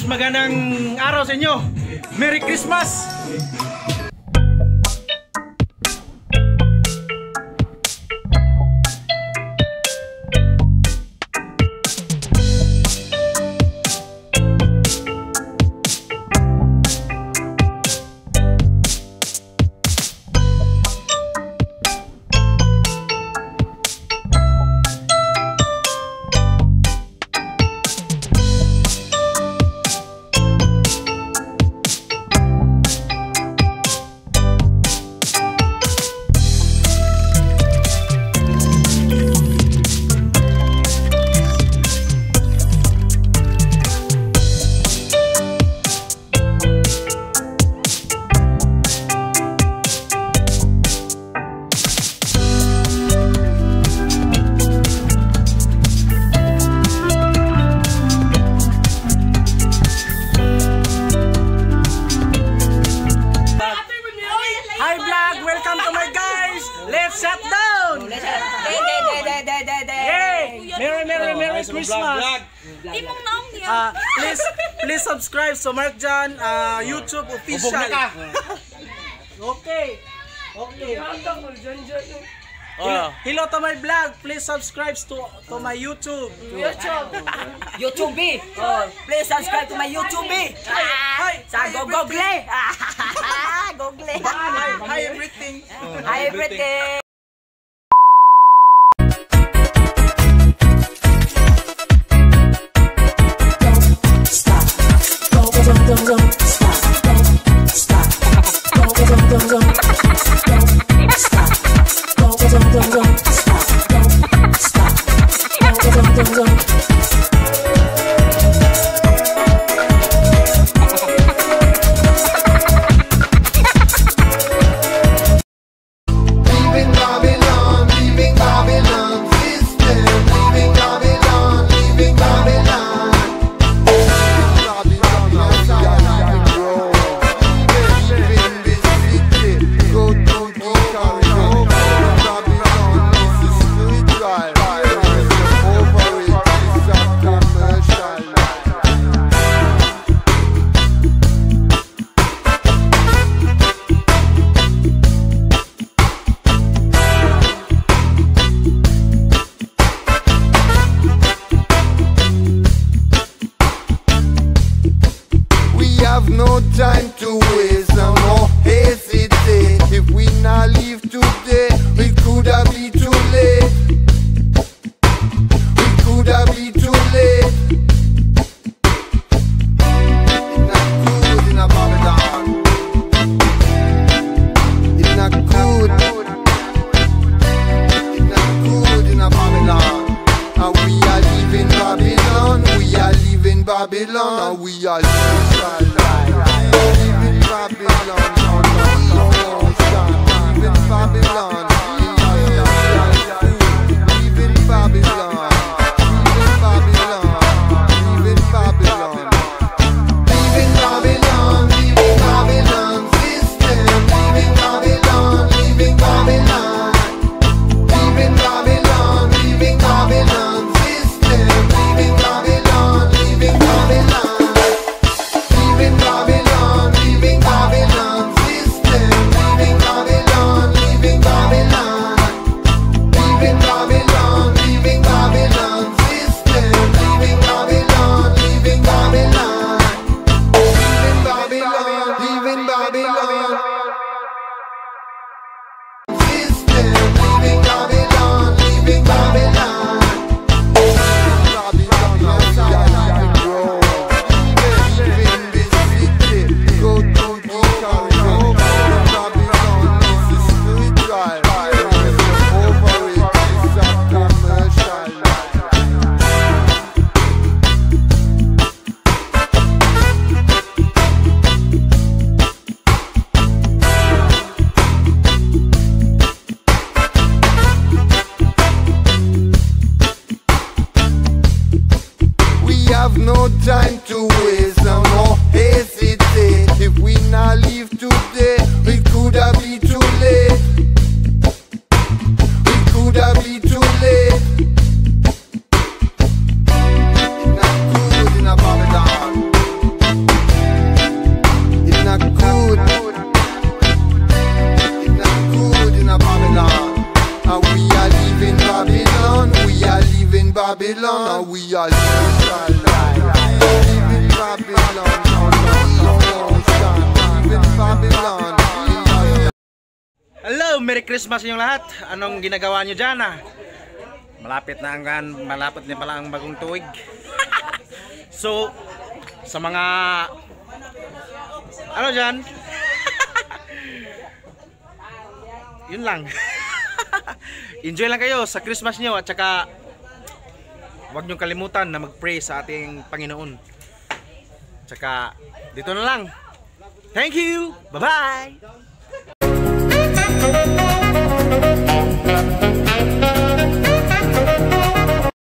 magandang araw sa inyo. Merry Christmas! Merry Christmas! Please subscribe so Mark John YouTube official. Okay. Hello to my vlog. Please subscribe to my YouTube. YouTube. Please subscribe to my YouTube. Sa Google. Google. Hi everything. Hi everything. No time to waste, no more hesitate. If we not leave today, it could have been too late. It could have been too late. It's not good in a Babylon. It's not good. It's not good in a Babylon. And we are leaving Babylon. We are leaving Babylon. And we are leaving Babylon, leaving Babylon, leaving Babylon, leaving Babylon, leaving Babylon, leaving Babylon system, leaving Babylon, leaving Babylon, leaving Babylon, leaving Babylon system, leaving Babylon, leaving Babylon. Babylon. Now we are living Babylon. Living Babylon. Hello, Merry Christmas inyong lahat. Anong ginagawa nyo dyan Malapit na malapit na pala ang bagong tuig. So, sa mga ano dyan, yun lang. Enjoy lang kayo sa Christmas nyo at saka huwag nyo kalimutan na mag-pray sa ating Panginoon. Tsaka dito na lang. Thank you. Bye-bye.